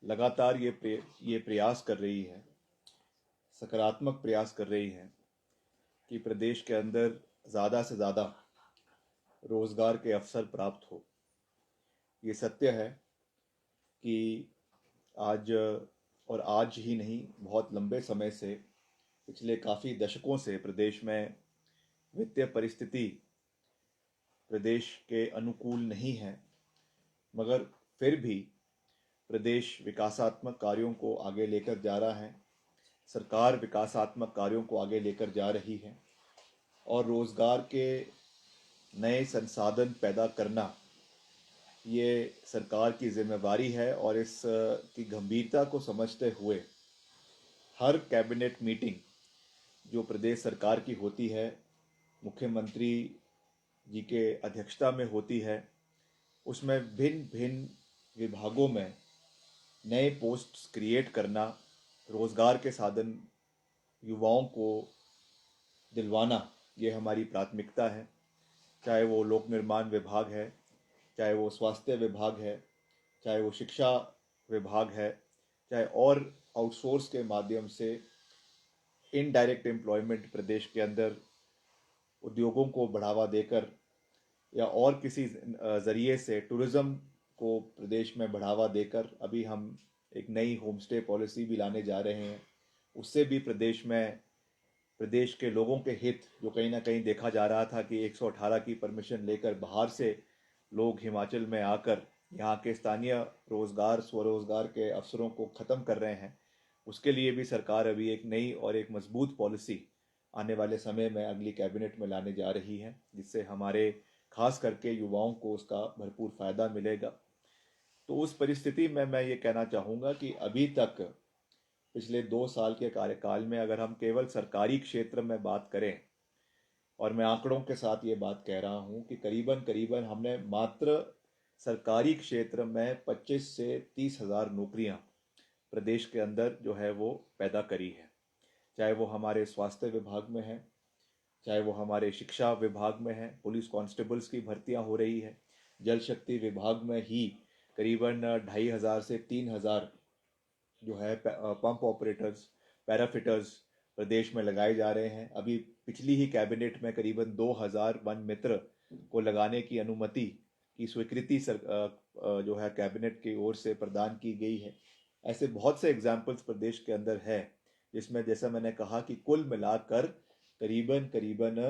लगातार ये प्रयास कर रही है, सकारात्मक प्रयास कर रही है कि प्रदेश के अंदर ज़्यादा से ज़्यादा रोज़गार के अवसर प्राप्त हो। ये सत्य है कि आज, और आज ही नहीं, बहुत लंबे समय से, पिछले काफ़ी दशकों से प्रदेश में वित्तीय परिस्थिति प्रदेश के अनुकूल नहीं है, मगर फिर भी प्रदेश विकासात्मक कार्यों को आगे लेकर जा रहा है। सरकार विकासात्मक कार्यों को आगे लेकर जा रही है और रोज़गार के नए संसाधन पैदा करना ये सरकार की जिम्मेवारी है। और इस की गंभीरता को समझते हुए हर कैबिनेट मीटिंग जो प्रदेश सरकार की होती है, मुख्यमंत्री जी के अध्यक्षता में होती है, उसमें भिन्न भिन्न विभागों में नए पोस्ट्स क्रिएट करना, रोज़गार के साधन युवाओं को दिलवाना, ये हमारी प्राथमिकता है। चाहे वो लोक निर्माण विभाग है, चाहे वो स्वास्थ्य विभाग है, चाहे वो शिक्षा विभाग है, चाहे और आउटसोर्स के माध्यम से इनडायरेक्ट एम्प्लॉयमेंट प्रदेश के अंदर उद्योगों को बढ़ावा देकर या और किसी ज़रिए से टूरिज़्म को प्रदेश में बढ़ावा देकर अभी हम एक नई होम स्टे पॉलिसी भी लाने जा रहे हैं। उससे भी प्रदेश के लोगों के हित, जो कहीं ना कहीं देखा जा रहा था कि 118 की परमिशन लेकर बाहर से लोग हिमाचल में आकर यहाँ के स्थानीय रोज़गार स्वरोज़गार के अवसरों को ख़त्म कर रहे हैं, उसके लिए भी सरकार अभी एक नई और एक मजबूत पॉलिसी आने वाले समय में अगली कैबिनेट में लाने जा रही है, जिससे हमारे खास करके युवाओं को उसका भरपूर फ़ायदा मिलेगा। तो उस परिस्थिति में मैं ये कहना चाहूँगा कि अभी तक पिछले 2 साल के कार्यकाल में अगर हम केवल सरकारी क्षेत्र में बात करें, और मैं आंकड़ों के साथ ये बात कह रहा हूँ कि करीबन करीबन हमने मात्र सरकारी क्षेत्र में 25 से 30 हज़ार नौकरियाँ प्रदेश के अंदर जो है वो पैदा करी है। चाहे वो हमारे स्वास्थ्य विभाग में है, चाहे वो हमारे शिक्षा विभाग में है, पुलिस कांस्टेबल्स की भर्तियां हो रही है, जल शक्ति विभाग में ही करीबन 2,500 से 3,000 जो है पंप ऑपरेटर्स, पैराफिटर्स प्रदेश में लगाए जा रहे हैं। अभी पिछली ही कैबिनेट में करीबन 2,000 वन मित्र को लगाने की अनुमति की स्वीकृति जो है कैबिनेट की ओर से प्रदान की गई है। ऐसे बहुत से एग्जाम्पल्स प्रदेश के अंदर है, जिसमें जैसा मैंने कहा कि कुल मिलाकर करीबन करीबन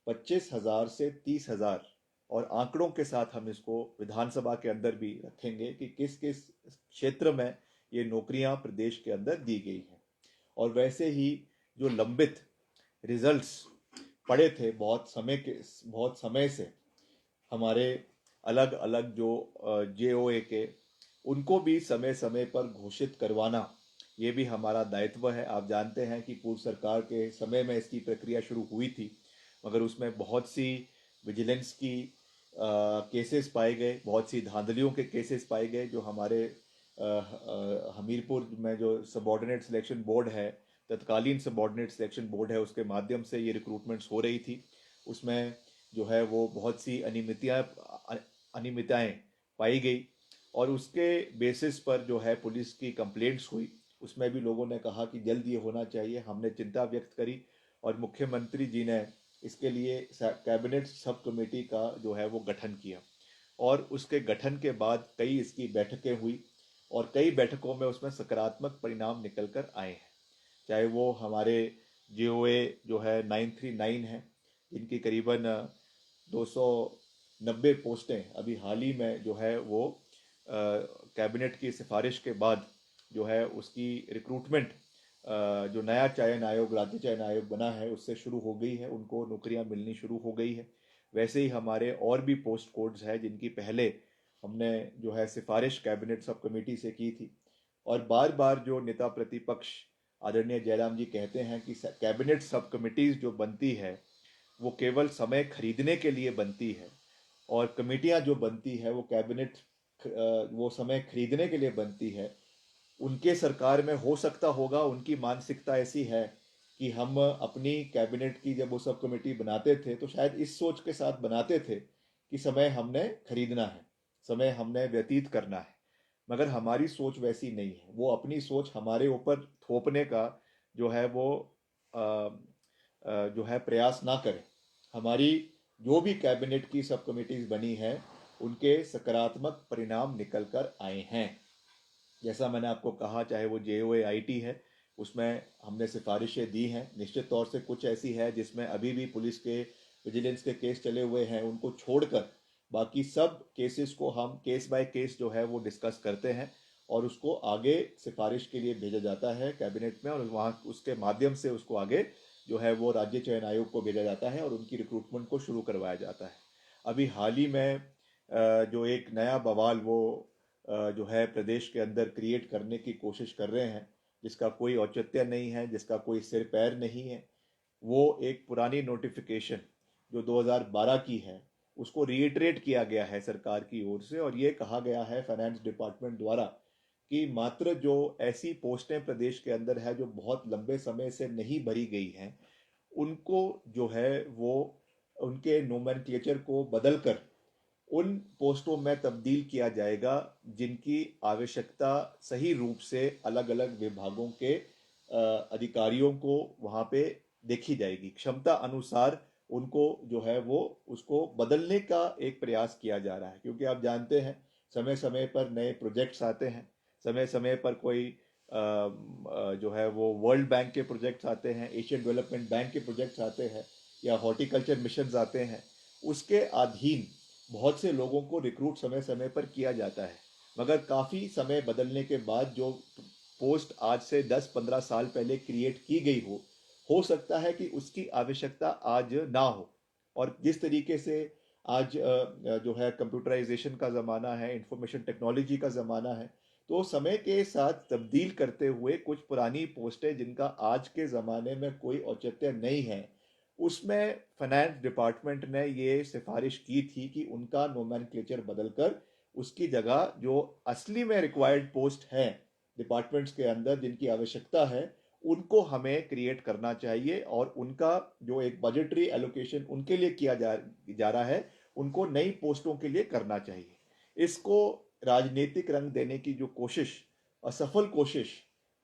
25,000 से 30,000, और आंकड़ों के साथ हम इसको विधानसभा के अंदर भी रखेंगे कि किस किस क्षेत्र में ये नौकरियां प्रदेश के अंदर दी गई हैं। और वैसे ही जो लंबित रिजल्ट्स पड़े थे बहुत समय से हमारे अलग अलग जो JOA के, उनको भी समय समय पर घोषित करवाना, ये भी हमारा दायित्व है। आप जानते हैं कि पूर्व सरकार के समय में इसकी प्रक्रिया शुरू हुई थी, मगर उसमें बहुत सी विजिलेंस की केसेस पाए गए, बहुत सी धांधलियों के केसेस पाए गए। जो हमारे हमीरपुर में जो सबॉर्डिनेट सिलेक्शन बोर्ड है, तत्कालीन सबॉर्डिनेट सिलेक्शन बोर्ड है, उसके माध्यम से ये रिक्रूटमेंट्स हो रही थी, उसमें जो है वो बहुत सी अनियमितताएं पाई गई, और उसके बेसिस पर जो है पुलिस की कंप्लेंट्स हुई। उसमें भी लोगों ने कहा कि जल्द ये होना चाहिए, हमने चिंता व्यक्त करी और मुख्यमंत्री जी ने इसके लिए कैबिनेट सब कमेटी का जो है वो गठन किया। और उसके गठन के बाद कई इसकी बैठकें हुई और कई बैठकों में उसमें सकारात्मक परिणाम निकल कर आए हैं। चाहे वो हमारे JOA जो है 939 है, जिनकी करीबन 290 पोस्टें अभी हाल ही में जो है वो कैबिनेट की सिफारिश के बाद जो है उसकी रिक्रूटमेंट जो नया चयन आयोग, राज्य चयन आयोग बना है, उससे शुरू हो गई है, उनको नौकरियां मिलनी शुरू हो गई है। वैसे ही हमारे और भी पोस्ट कोड्स हैं जिनकी पहले हमने जो है सिफारिश कैबिनेट सब कमेटी से की थी। और बार बार जो नेता प्रतिपक्ष आदरणीय जयराम जी कहते हैं कि कैबिनेट सब कमेटीज जो बनती है वो केवल समय खरीदने के लिए बनती है, और कमेटियां जो बनती है वो कैबिनेट वो समय खरीदने के लिए बनती है। उनके सरकार में हो सकता होगा उनकी मानसिकता ऐसी है कि हम अपनी कैबिनेट की जब वो सब कमेटी बनाते थे तो शायद इस सोच के साथ बनाते थे कि समय हमने खरीदना है, समय हमने व्यतीत करना है। मगर हमारी सोच वैसी नहीं है। वो अपनी सोच हमारे ऊपर थोपने का जो है वो जो है प्रयास ना करें। हमारी जो भी कैबिनेट की सब कमिटीज बनी है उनके सकारात्मक परिणाम निकल कर आए हैं। जैसा मैंने आपको कहा, चाहे वो JOAIT है, उसमें हमने सिफारिशें दी हैं। निश्चित तौर से कुछ ऐसी है जिसमें अभी भी पुलिस के विजिलेंस के केस चले हुए हैं, उनको छोड़कर बाकी सब केसेस को हम केस बाय केस जो है वो डिस्कस करते हैं और उसको आगे सिफारिश के लिए भेजा जाता है कैबिनेट में, और वहाँ उसके माध्यम से उसको आगे जो है वो राज्य चयन आयोग को भेजा जाता है और उनकी रिक्रूटमेंट को शुरू करवाया जाता है। अभी हाल ही में जो एक नया बवाल वो जो है प्रदेश के अंदर क्रिएट करने की कोशिश कर रहे हैं, जिसका कोई औचित्य नहीं है, जिसका कोई सिर पैर नहीं है, वो एक पुरानी नोटिफिकेशन जो 2012 की है उसको रीइटरेट किया गया है सरकार की ओर से, और ये कहा गया है फाइनेंस डिपार्टमेंट द्वारा कि मात्र जो ऐसी पोस्टें प्रदेश के अंदर है जो बहुत लंबे समय से नहीं भरी गई हैं, उनको जो है वो उनके नोमेनक्लेचर को बदलकर उन पोस्टों में तब्दील किया जाएगा जिनकी आवश्यकता सही रूप से अलग अलग विभागों के अधिकारियों को वहाँ पे देखी जाएगी। क्षमता अनुसार उनको जो है वो उसको बदलने का एक प्रयास किया जा रहा है, क्योंकि आप जानते हैं समय समय पर नए प्रोजेक्ट्स आते हैं, समय समय पर कोई जो है वो वर्ल्ड बैंक के प्रोजेक्ट्स आते हैं, एशियन डेवलपमेंट बैंक के प्रोजेक्ट्स आते हैं, या हॉर्टिकल्चर मिशन आते हैं। उसके अधीन बहुत से लोगों को रिक्रूट समय समय पर किया जाता है, मगर काफ़ी समय बदलने के बाद जो पोस्ट आज से 10-15 साल पहले क्रिएट की गई हो सकता है कि उसकी आवश्यकता आज ना हो। और जिस तरीके से आज जो है कंप्यूटराइजेशन का ज़माना है, इंफॉर्मेशन टेक्नोलॉजी का ज़माना है, तो समय के साथ तब्दील करते हुए कुछ पुरानी पोस्टें जिनका आज के ज़माने में कोई औचित्य नहीं है, उसमें फाइनेंस डिपार्टमेंट ने ये सिफारिश की थी कि उनका नोमेनक्लेचर बदलकर उसकी जगह जो असली में रिक्वायर्ड पोस्ट है डिपार्टमेंट्स के अंदर जिनकी आवश्यकता है, उनको हमें क्रिएट करना चाहिए, और उनका जो एक बजटरी एलोकेशन उनके लिए किया जा रहा है, उनको नई पोस्टों के लिए करना चाहिए। इसको राजनीतिक रंग देने की जो कोशिश, असफल कोशिश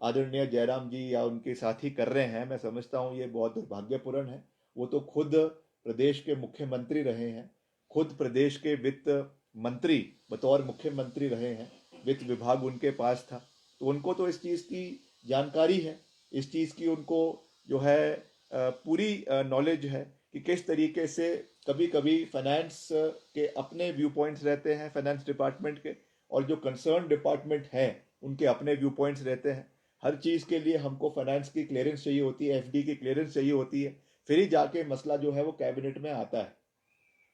आदरणीय जयराम जी या उनके साथी कर रहे हैं, मैं समझता हूँ ये बहुत दुर्भाग्यपूर्ण है। वो तो खुद प्रदेश के मुख्यमंत्री रहे हैं, खुद प्रदेश के वित्त मंत्री बतौर मुख्यमंत्री रहे हैं, वित्त विभाग उनके पास था, तो उनको तो इस चीज़ की जानकारी है, इस चीज़ की उनको जो है पूरी नॉलेज है कि किस तरीके से कभी कभी फाइनेंस के अपने व्यू पॉइंट्स रहते हैं फाइनेंस डिपार्टमेंट के, और जो कंसर्न डिपार्टमेंट हैं उनके अपने व्यू पॉइंट्स रहते हैं। हर चीज़ के लिए हमको फाइनेंस की क्लियरेंस चाहिए होती है, FD की क्लियरेंस चाहिए होती है, फिर ही जाके मसला जो है वो कैबिनेट में आता है।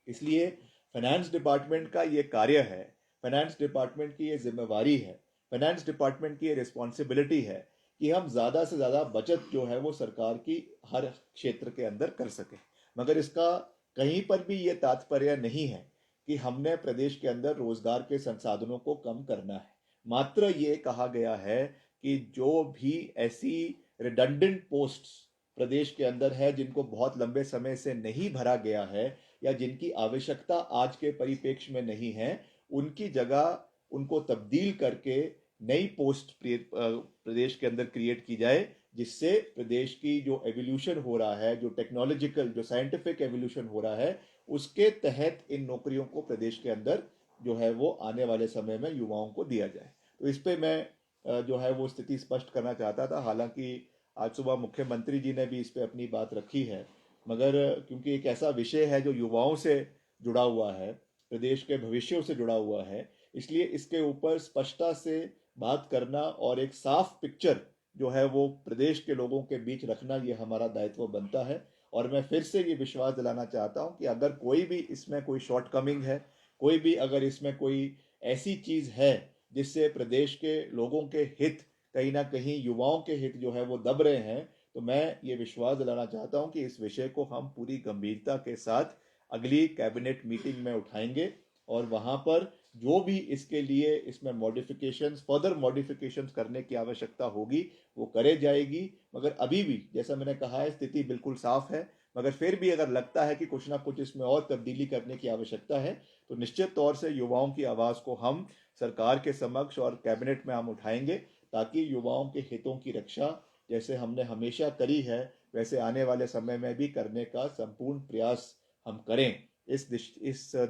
इसलिए फाइनेंस डिपार्टमेंट का ये कार्य है, फाइनेंस डिपार्टमेंट की ये जिम्मेवारी है, फाइनेंस डिपार्टमेंट की ये रिस्पॉन्सिबिलिटी है कि हम ज़्यादा से ज़्यादा बचत जो है वो सरकार की हर क्षेत्र के अंदर कर सकें। मगर इसका कहीं पर भी ये तात्पर्य नहीं है कि हमने प्रदेश के अंदर रोजगार के संसाधनों को कम करना है। मात्र ये कहा गया है कि जो भी ऐसी रिडंडेंट पोस्ट्स प्रदेश के अंदर है जिनको बहुत लंबे समय से नहीं भरा गया है या जिनकी आवश्यकता आज के परिप्रेक्ष्य में नहीं है, उनकी जगह उनको तब्दील करके नई पोस्ट प्रदेश के अंदर क्रिएट की जाए, जिससे प्रदेश की जो एवोल्यूशन हो रहा है, जो टेक्नोलॉजिकल जो साइंटिफिक एवोल्यूशन हो रहा है, उसके तहत इन नौकरियों को प्रदेश के अंदर जो है वो आने वाले समय में युवाओं को दिया जाए। तो इस पे मैं जो है वो स्थिति स्पष्ट करना चाहता था। हालांकि आज सुबह मुख्यमंत्री जी ने भी इस पे अपनी बात रखी है, मगर क्योंकि एक ऐसा विषय है जो युवाओं से जुड़ा हुआ है, प्रदेश के भविष्य से जुड़ा हुआ है, इसलिए इसके ऊपर स्पष्टता से बात करना और एक साफ पिक्चर जो है वो प्रदेश के लोगों के बीच रखना, ये हमारा दायित्व बनता है। और मैं फिर से ये विश्वास दिलाना चाहता हूँ कि अगर कोई भी इसमें कोई शॉर्टकमिंग है, कोई भी अगर इसमें कोई ऐसी चीज़ है जिससे प्रदेश के लोगों के हित, कहीं ना कहीं युवाओं के हित जो है वो दब रहे हैं, तो मैं ये विश्वास दिलाना चाहता हूं कि इस विषय को हम पूरी गंभीरता के साथ अगली कैबिनेट मीटिंग में उठाएंगे, और वहां पर जो भी इसके लिए इसमें मॉडिफिकेशंस, फर्दर मॉडिफिकेशंस करने की आवश्यकता होगी वो करे जाएगी। मगर अभी भी जैसा मैंने कहा है, स्थिति बिल्कुल साफ है, मगर फिर भी अगर लगता है कि कुछ ना कुछ इसमें और तब्दीली करने की आवश्यकता है तो निश्चित तौर से युवाओं की आवाज़ को हम सरकार के समक्ष और कैबिनेट में हम उठाएंगे, ताकि युवाओं के हितों की रक्षा जैसे हमने हमेशा करी है वैसे आने वाले समय में भी करने का संपूर्ण प्रयास हम करें। इस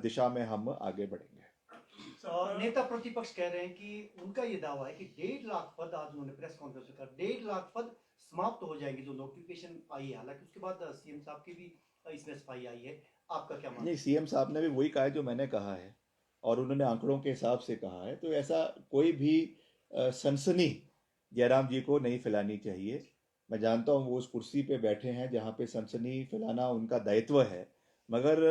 दिशा में हम आगे बढ़ेंगे। नेता प्रतिपक्ष कह रहे हैं कि उनका ये दावा है कि 1.5 लाख पद, आज उन्होंने प्रेस कॉन्फ्रेंस में कहा 1.5 लाख पद समाप्त हो जाएंगे जो नोटिफिकेशन आई है। हालांकि उसके बाद सीएम साहब की भी इसमें सफाई आई है, आपका क्या मानना नहीं, है? सीएम साहब ने भी वही कहा है जो मैंने कहा है, और उन्होंने आंकड़ों के हिसाब से कहा है, तो ऐसा कोई भी सनसनी जयराम जी को नहीं फैलानी चाहिए। मैं जानता हूँ वो उस कुर्सी पे बैठे हैं जहाँ पे सनसनी फैलाना उनका दायित्व है, मगर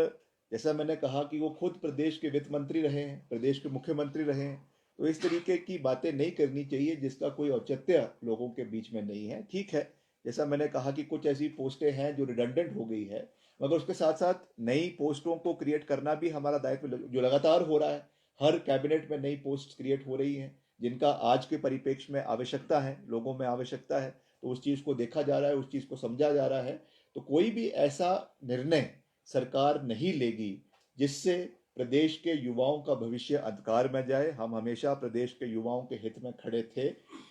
जैसा मैंने कहा कि वो खुद प्रदेश के वित्त मंत्री रहे हैं, प्रदेश के मुख्यमंत्री रहे हैं, तो इस तरीके की बातें नहीं करनी चाहिए जिसका कोई औचित्य लोगों के बीच में नहीं है। ठीक है, जैसा मैंने कहा कि कुछ ऐसी पोस्टें हैं जो रिडंडेंट हो गई है, मगर उसके साथ साथ नई पोस्टों को क्रिएट करना भी हमारा दायित्व जो लगातार हो रहा है। हर कैबिनेट में नई पोस्ट क्रिएट हो रही हैं जिनका आज के परिप्रेक्ष्य में आवश्यकता है, लोगों में आवश्यकता है, तो उस चीज़ को देखा जा रहा है, उस चीज़ को समझा जा रहा है। तो कोई भी ऐसा निर्णय सरकार नहीं लेगी जिससे प्रदेश के युवाओं का भविष्य अंधकार में जाए। हम हमेशा प्रदेश के युवाओं के हित में खड़े थे,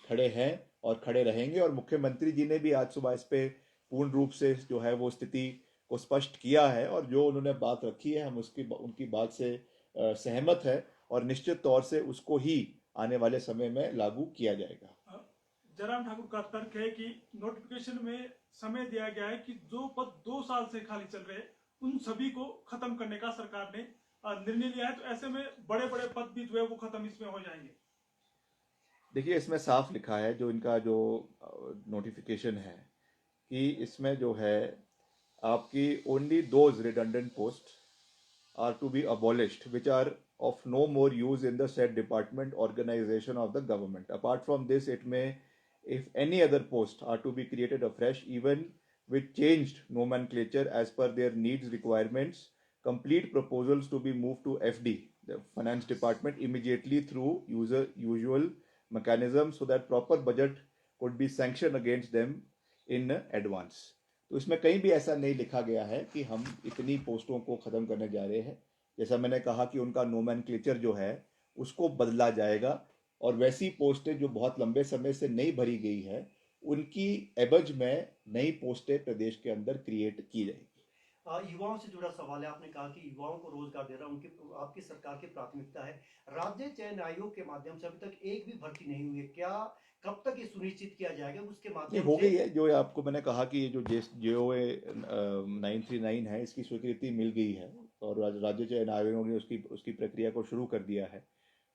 खड़े हैं और खड़े रहेंगे, और मुख्यमंत्री जी ने भी आज सुबह इस पे पूर्ण रूप से जो है वो स्थिति को स्पष्ट किया है, और जो उन्होंने बात रखी है हम उसकी उनकी बात से सहमत है, और निश्चित तौर से उसको ही आने वाले समय में लागू किया जाएगा। जयराम ठाकुर का तर्क है कि नोटिफिकेशन में समय दिया गया है कि जो पद 2 साल से खाली चल रहे उन सभी को खत्म करने का सरकार ने निर्णय लिया है, तो ऐसे में बड़े बड़े पद भी जो है वो खत्म इसमें हो जाएंगे। देखिए, इसमें साफ लिखा है जो इनका जो नोटिफिकेशन है कि इसमें जो है आपकी only those redundant post are to be abolished which are of no more use in the said department organization of the government. Apart from this, it may, if any other posts are to be created afresh, even with changed nomenclature as per their needs requirements, complete proposals to be moved to FD, the finance department, immediately through usual mechanisms so that proper budget could be sanctioned against them in advance. तो इसमें कहीं भी ऐसा नहीं लिखा गया है कि हम इतनी पोस्टों को ख़त्म करने जा रहे हैं। जैसा मैंने कहा कि उनका नोमेनक्लेचर जो है उसको बदला जाएगा, और वैसी पोस्टें जो बहुत लंबे समय से नहीं भरी गई है उनकी एवज में नई पोस्टें प्रदेश के अंदर क्रिएट की जाएगी। युवाओं से जुड़ा सवाल है, आपने कहा कि युवाओं को रोजगार देना उनकी आपकी सरकार की प्राथमिकता है। राज्य चयन आयोग के माध्यम से अभी तक एक भी भर्ती नहीं हुई है, क्या कब तक ये सुनिश्चित किया जाएगा उसके नहीं, माध्यम हो से? गई है। जो आपको मैंने कहा कि ये जो JOA 939 है इसकी स्वीकृति मिल गई है, और राज्य चयन आयोग ने उसकी उसकी प्रक्रिया को शुरू कर दिया है।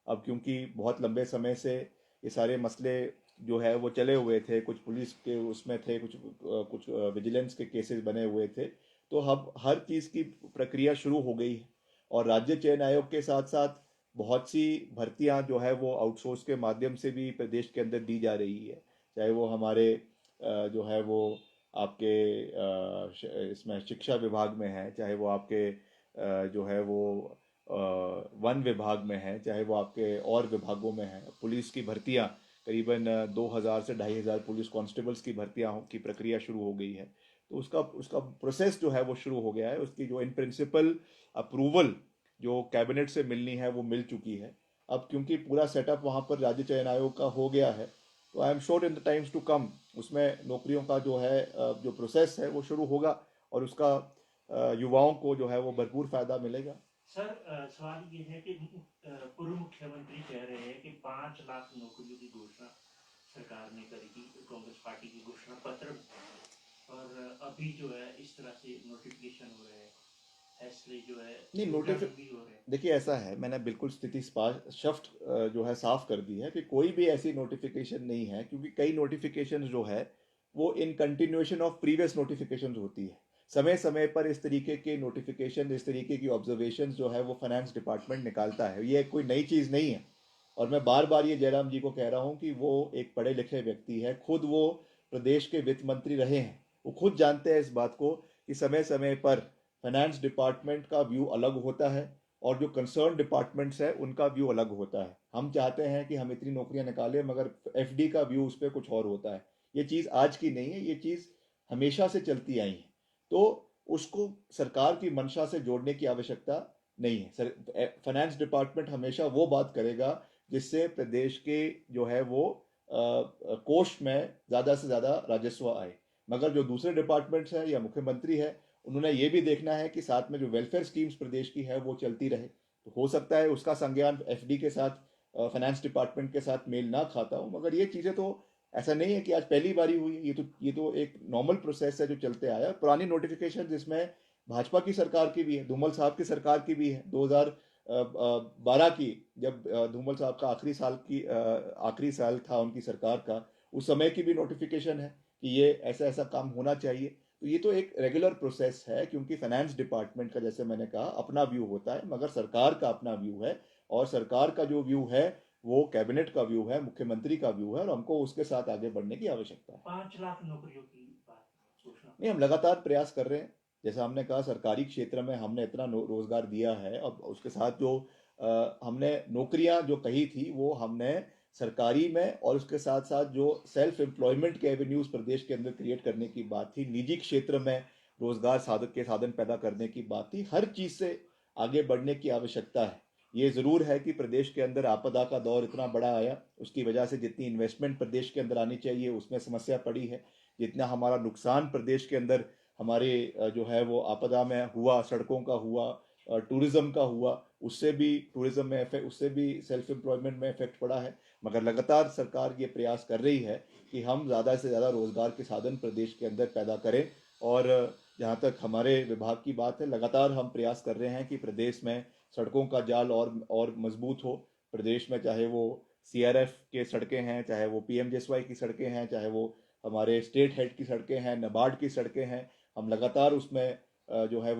अब क्योंकि बहुत लंबे समय से ये सारे मसले जो है वो चले हुए थे, कुछ पुलिस के उसमें थे, कुछ विजिलेंस के केसेस बने हुए थे, तो अब हर चीज़ की प्रक्रिया शुरू हो गई है, और राज्य चयन आयोग के साथ साथ बहुत सी भर्तियां जो है वो आउटसोर्स के माध्यम से भी प्रदेश के अंदर दी जा रही है। चाहे वो हमारे जो है वो आपके इसमें शिक्षा विभाग में है, चाहे वो आपके जो है वो वन विभाग में है, चाहे वो आपके और विभागों में है। पुलिस की भर्तियां करीबन 2000 से 2500 पुलिस कांस्टेबल्स की भर्तियां की प्रक्रिया शुरू हो गई है। तो उसका उसका प्रोसेस जो है वो शुरू हो गया है। उसकी जो इन प्रिंसिपल अप्रूवल जो कैबिनेट से मिलनी है वो मिल चुकी है। अब क्योंकि पूरा सेटअप वहाँ पर राज्य चयन आयोग का हो गया है, तो I am sure in the times to come उसमें नौकरियों का जो है जो प्रोसेस है वो शुरू होगा, और उसका युवाओं को जो है वो भरपूर फायदा मिलेगा। सर, सवाल ये है कि पूर्व मुख्यमंत्री कह रहे हैं कि 5 लाख नौकरियों की घोषणा सरकार ने करेगी, कांग्रेस पार्टी की घोषणा पत्र, और अभी जो है इस तरह से नोटिफिकेशन हो रहे हैं, फैसले जो है नहीं, भी हो रहे हैं। देखिए, ऐसा है, मैंने बिल्कुल स्थिति स्पष्ट जो है साफ कर दी है कि कोई भी ऐसी नोटिफिकेशन नहीं है, क्योंकि कई नोटिफिकेशन जो है वो in continuation of previous notification होती है। समय समय पर इस तरीके के नोटिफिकेशन, इस तरीके की ऑब्जर्वेशन जो है वो फाइनेंस डिपार्टमेंट निकालता है। ये कोई नई चीज़ नहीं है, और मैं बार बार ये जयराम जी को कह रहा हूँ कि वो एक पढ़े लिखे व्यक्ति है, खुद वो प्रदेश के वित्त मंत्री रहे हैं, वो खुद जानते हैं इस बात को कि समय समय पर फाइनेंस डिपार्टमेंट का व्यू अलग होता है और जो कंसर्न डिपार्टमेंट्स है उनका व्यू अलग होता है। हम चाहते हैं कि हम इतनी नौकरियां निकालें, मगर FD का व्यू उस पर कुछ और होता है। ये चीज़ आज की नहीं है, ये चीज़ हमेशा से चलती आई है। तो उसको सरकार की मंशा से जोड़ने की आवश्यकता नहीं है। फाइनेंस डिपार्टमेंट हमेशा वो बात करेगा जिससे प्रदेश के जो है वो कोष में ज़्यादा से ज़्यादा राजस्व आए। मगर जो दूसरे डिपार्टमेंट्स हैं या मुख्यमंत्री है, उन्होंने ये भी देखना है कि साथ में जो वेलफेयर स्कीम्स प्रदेश की है वो चलती रहे। तो हो सकता है उसका संज्ञान एफडी के साथ, फाइनेंस डिपार्टमेंट के साथ मेल ना खाता हूँ, मगर ये चीज़ें तो ऐसा नहीं है कि आज पहली बारी हुई है। ये तो एक नॉर्मल प्रोसेस है जो चलते आया। पुरानी नोटिफिकेशन जिसमें भाजपा की सरकार की भी है, धूमल साहब की सरकार की भी है, 2012 की, जब धूमल साहब का आखिरी साल था उनकी सरकार का, उस समय की भी नोटिफिकेशन है कि ये ऐसा ऐसा काम होना चाहिए। तो ये तो एक रेगुलर प्रोसेस है, क्योंकि फाइनेंस डिपार्टमेंट का, जैसे मैंने कहा, अपना व्यू होता है, मगर सरकार का अपना व्यू है। और सरकार का जो व्यू है वो कैबिनेट का व्यू है, मुख्यमंत्री का व्यू है, और हमको उसके साथ आगे बढ़ने की आवश्यकता है। 5 लाख नौकरियों की बात घोषणा नहीं, हम लगातार प्रयास कर रहे हैं। जैसा हमने कहा, सरकारी क्षेत्र में हमने इतना रोजगार दिया है। अब उसके साथ जो हमने नौकरियां जो कही थी वो हमने सरकारी में, और उसके साथ साथ जो सेल्फ एम्प्लॉयमेंट के एवेन्यूज प्रदेश के अंदर क्रिएट करने की बात थी, निजी क्षेत्र में रोजगार साधन पैदा करने की बात थी। हर चीज से आगे बढ़ने की आवश्यकता है। ये जरूर है कि प्रदेश के अंदर आपदा का दौर इतना बड़ा आया, उसकी वजह से जितनी इन्वेस्टमेंट प्रदेश के अंदर आनी चाहिए उसमें समस्या पड़ी है। जितना हमारा नुकसान प्रदेश के अंदर हमारे जो है वो आपदा में हुआ, सड़कों का हुआ, टूरिज्म का हुआ, उससे भी सेल्फ एम्प्लॉयमेंट में इफेक्ट पड़ा है। मगर लगातार सरकार ये प्रयास कर रही है कि हम ज़्यादा से ज़्यादा रोजगार के साधन प्रदेश के अंदर पैदा करें। और जहाँ तक हमारे विभाग की बात है, लगातार हम प्रयास कर रहे हैं कि प्रदेश में सड़कों का जाल और मजबूत हो। प्रदेश में चाहे वो सीआरएफ के सड़कें हैं, चाहे वो पीएमजेएसवाई की सड़कें हैं, चाहे वो हमारे स्टेट हेड की सड़कें हैं, नाबार्ड की सड़कें हैं, हम लगातार उसमें जो है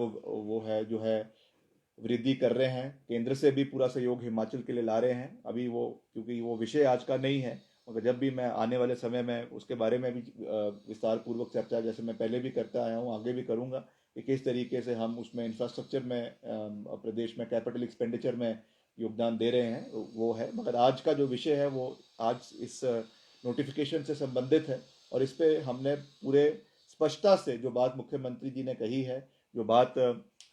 वृद्धि कर रहे हैं। केंद्र से भी पूरा सहयोग हिमाचल के लिए ला रहे हैं। अभी वो, क्योंकि वो विषय आज का नहीं है, मगर जब भी मैं आने वाले समय में उसके बारे में भी विस्तार पूर्वक चर्चा, जैसे मैं पहले भी करता आया हूँ, आगे भी करूँगा, कि किस तरीके से हम उसमें इंफ्रास्ट्रक्चर में प्रदेश में कैपिटल एक्सपेंडिचर में योगदान दे रहे हैं, वो है। मगर आज का जो विषय है वो आज इस नोटिफिकेशन से संबंधित है, और इस पे हमने पूरे स्पष्टता से जो बात मुख्यमंत्री जी ने कही है, जो बात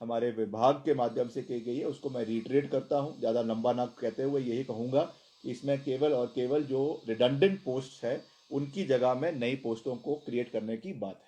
हमारे विभाग के माध्यम से कही गई है, उसको मैं रिटरेट करता हूँ। ज़्यादा लंबा ना कहते हुए यही कहूँगा कि इसमें केवल और केवल जो रिडंडेंट पोस्ट है उनकी जगह में नई पोस्टों को क्रिएट करने की बात है।